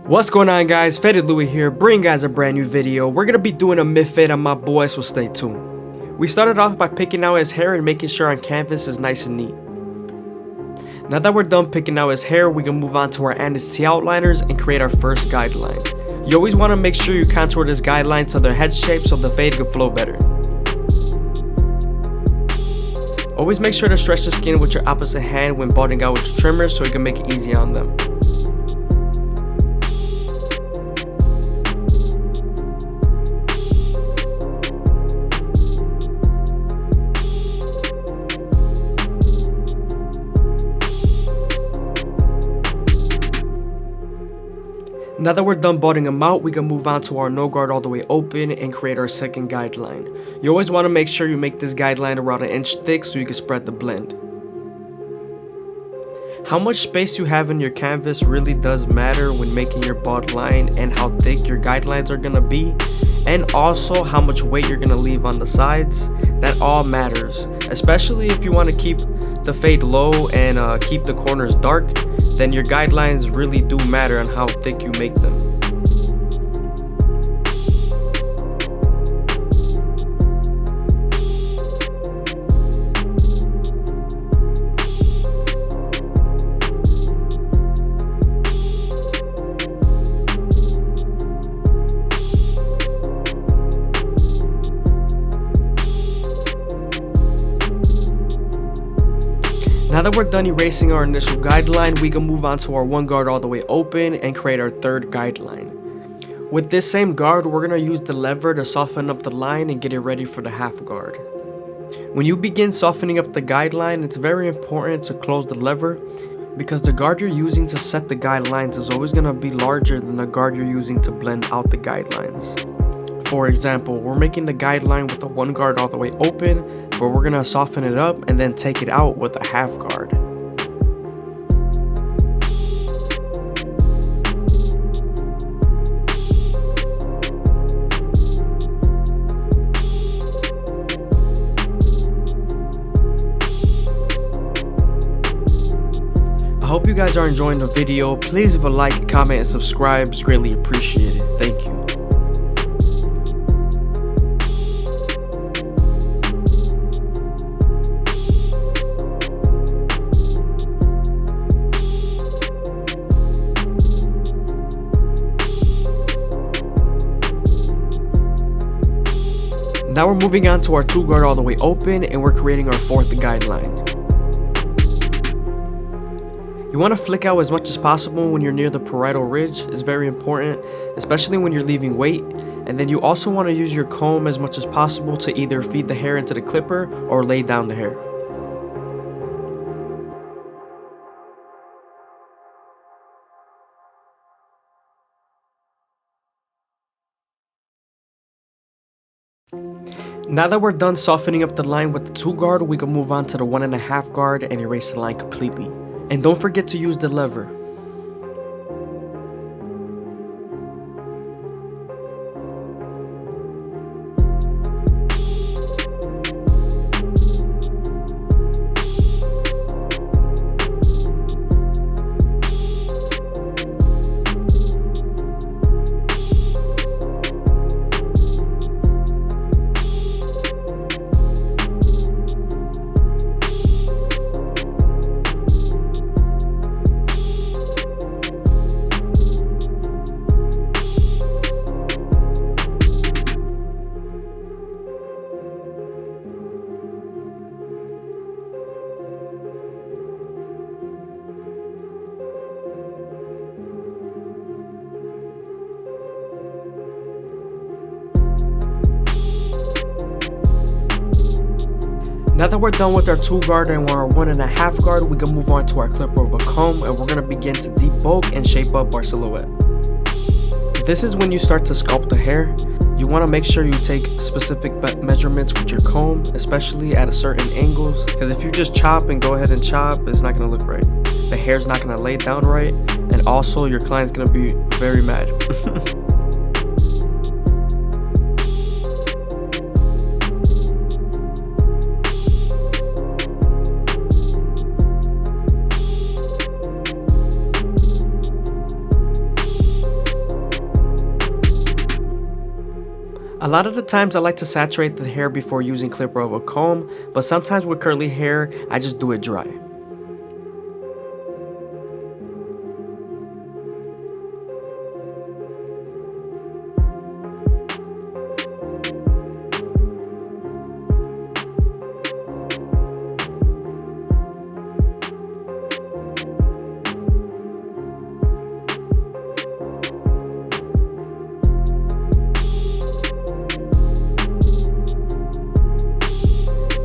What's going on, guys? FadeitLuie here, bringing guys a brand new video. We're gonna be doing a mid-fade on my boy, so stay tuned. We started off by picking out his hair and making sure on canvas is nice and neat. Now that we're done picking out his hair, we can move on to our anti outliners and create our first guideline. You always want to make sure you contour this guideline to their head shape so the fade can flow better. Always make sure to stretch the skin with your opposite hand when balding out with your trimmer so you can make it easy on them. Now that we're done balding them out, we can move on to our no guard all the way open and create our second guideline. You always want to make sure you make this guideline around 1 inch thick so you can spread the blend. How much space you have in your canvas really does matter when making your bald line and how thick your guidelines are going to be, and also how much weight you're going to leave on the sides. That all matters, especially if you want to keep the fade low and keep the corners dark. Then your guidelines really do matter on how thick you make them. Now that we're done erasing our initial guideline, we can move on to our 1 guard all the way open and create our third guideline. With this same guard, we're going to use the lever to soften up the line and get it ready for the half guard. When you begin softening up the guideline, it's very important to close the lever because the guard you're using to set the guidelines is always going to be larger than the guard you're using to blend out the guidelines. For example, we're making the guideline with the 1 guard all the way open, but we're gonna soften it up and then take it out with a half guard. I hope you guys are enjoying the video. Please leave a like, comment, and subscribe. It's greatly appreciated. Thank you. Now we're moving on to our 2 guard all the way open and we're creating our 4th guideline. You want to flick out as much as possible when you're near the parietal ridge. It's very important, especially when you're leaving weight. And then you also want to use your comb as much as possible to either feed the hair into the clipper or lay down the hair. Now that we're done softening up the line with the 2 guard, we can move on to the 1.5 guard and erase the line completely. And don't forget to use the lever. Now that we're done with our 2 guard and our 1.5 guard, we can move on to our clipper of a comb and we're going to begin to debulk and shape up our silhouette. This is when you start to sculpt the hair. You want to make sure you take specific measurements with your comb, especially at a certain angles, because if you just chop and go ahead and chop, it's not going to look right. The hair's not going to lay down right, and also your client's going to be very mad. A lot of the times I like to saturate the hair before using clipper of a comb, but sometimes with curly hair, I just do it dry.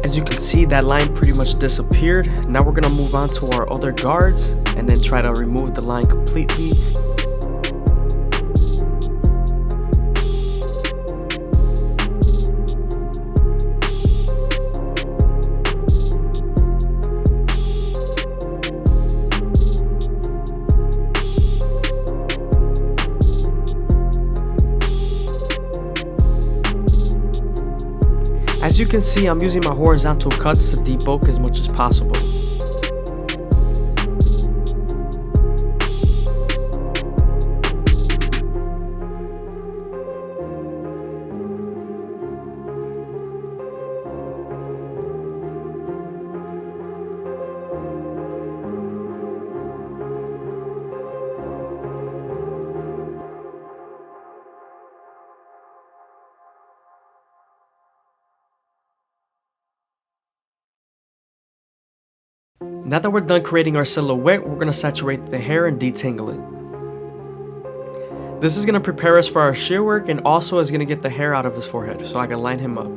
As you can see, that line pretty much disappeared. Now we're gonna move on to our other guards and then try to remove the line completely. As you can see, I'm using my horizontal cuts to debulk as much as possible. Now that we're done creating our silhouette, we're going to saturate the hair and detangle it. This is going to prepare us for our shear work and also is going to get the hair out of his forehead so I can line him up.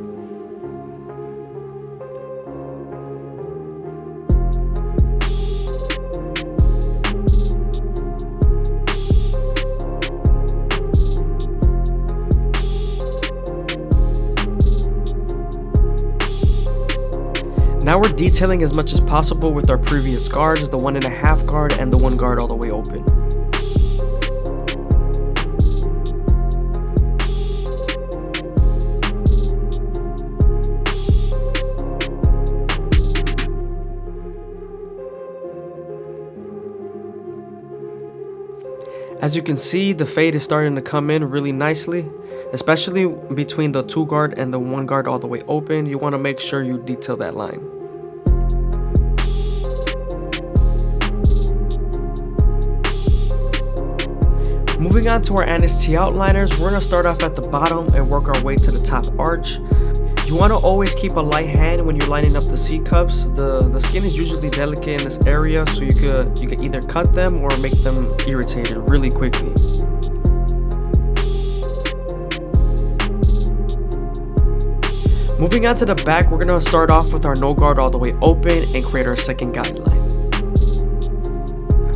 Now we're detailing as much as possible with our previous guards, the 1.5 guard and the 1 guard all the way open. As you can see, the fade is starting to come in really nicely, especially between the 2 guard and the 1 guard all the way open. You want to make sure you detail that line. Moving on to our Annis T outliners, we're going to start off at the bottom and work our way to the top arch. You want to always keep a light hand when you're lining up the C cups. The skin is usually delicate in this area, so you could either cut them or make them irritated really quickly. Moving on to the back, we're going to start off with our no guard all the way open and create our second guideline.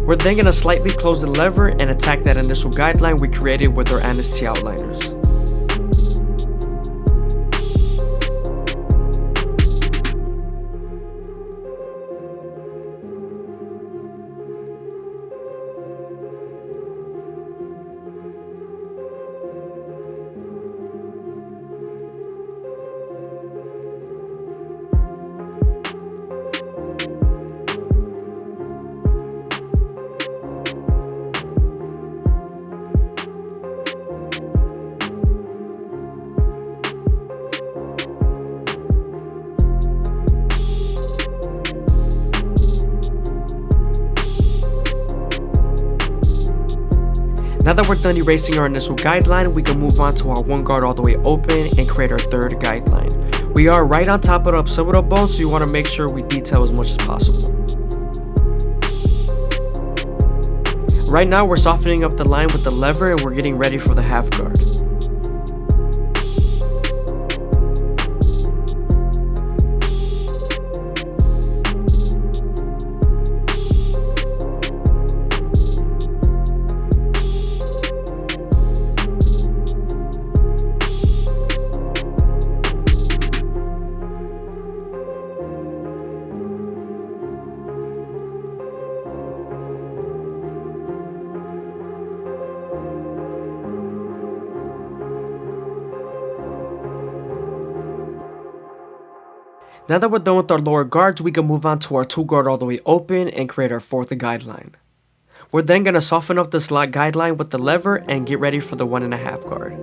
We're then going to slightly close the lever and attack that initial guideline we created with our Annis T outliners. Now that we're done erasing our initial guideline, we can move on to our 1 guard all the way open and create our third guideline. We are right on top of the occipital bone, so you want to make sure we detail as much as possible. Right now we're softening up the line with the lever and we're getting ready for the half guard. Now that we're done with our lower guards, we can move on to our 2 guard all the way open and create our 4th guideline. We're then going to soften up the slot guideline with the lever and get ready for the 1.5 guard.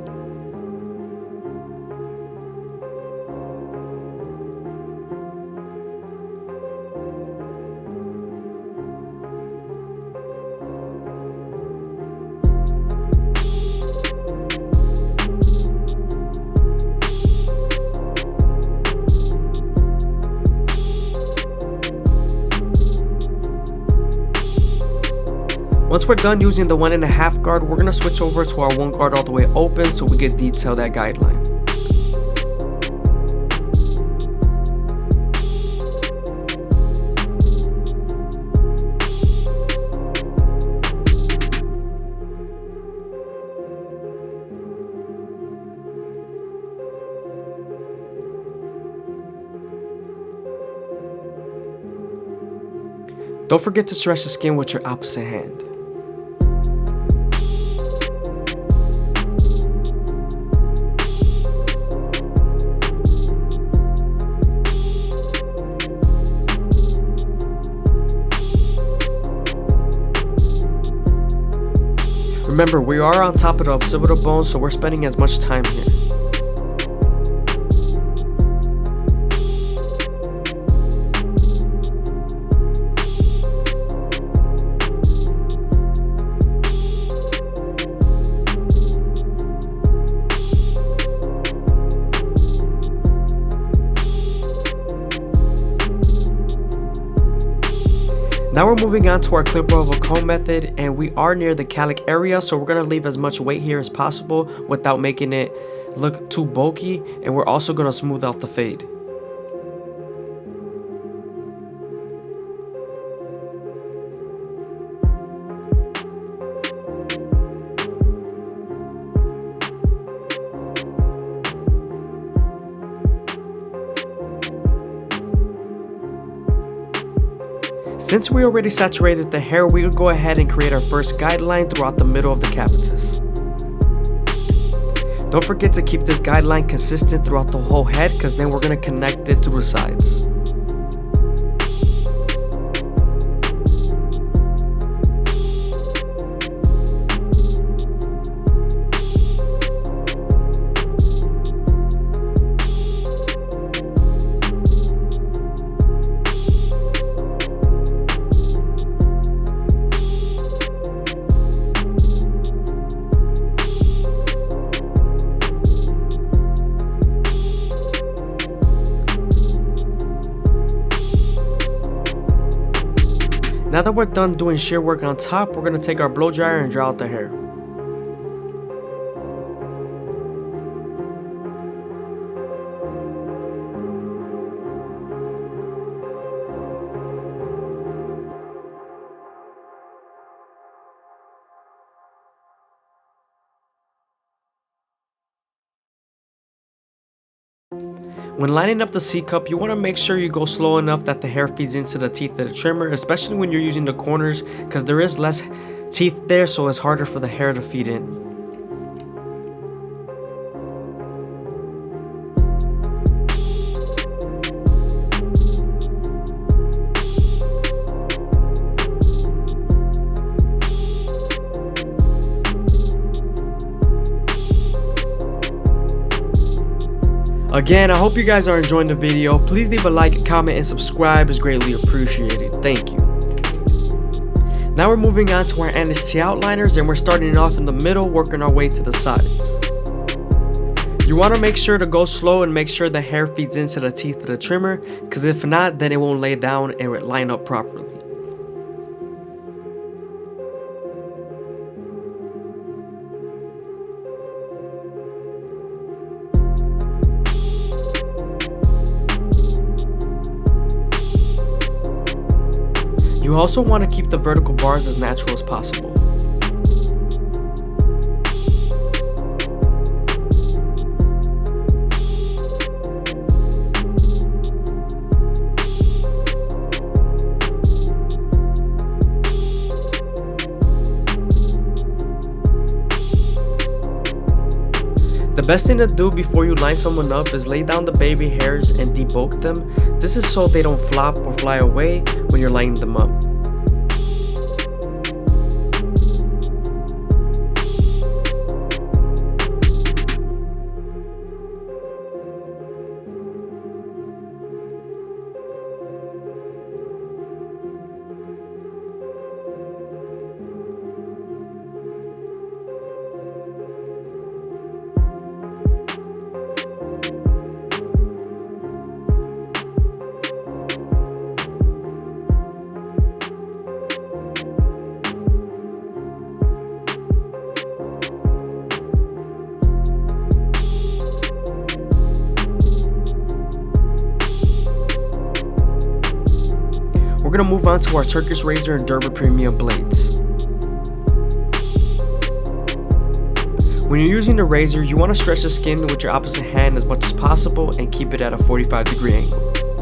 once we're done using the 1.5 guard, we're going to switch over to our 1 guard all the way open so we can detail that guideline. Don't forget to stretch the skin with your opposite hand. Remember, we are on top of the occipital bone, so we're spending as much time here. Now we're moving on to our clipper over comb method, and we are near the calic area, so we're going to leave as much weight here as possible without making it look too bulky, and we're also going to smooth out the fade. Since we already saturated the hair, we will go ahead and create our first guideline throughout the middle of the capitus. Don't forget to keep this guideline consistent throughout the whole head, because then we're going to connect it through the sides. Now that we're done doing shear work on top, we're going to take our blow dryer and dry out the hair. When lining up the C-cup, you want to make sure you go slow enough that the hair feeds into the teeth of the trimmer, especially when you're using the corners, because there is less teeth there, so it's harder for the hair to feed in. Again, I hope you guys are enjoying the video. Please leave a like, comment, and subscribe. It's greatly appreciated. Thank you. Now we're moving on to our NST outliners, and we're starting off in the middle, working our way to the sides. You want to make sure to go slow and make sure the hair feeds into the teeth of the trimmer, because if not, then it won't lay down and it won't line up properly. You also want to keep the vertical bars as natural as possible. The best thing to do before you line someone up is lay down the baby hairs and debulk them. This is so they don't flop or fly away when you're lining them up. gonna move on to our Turkish razor and Derma premium blades. When you're using the razor, you want to stretch the skin with your opposite hand as much as possible and keep it at a 45-degree angle.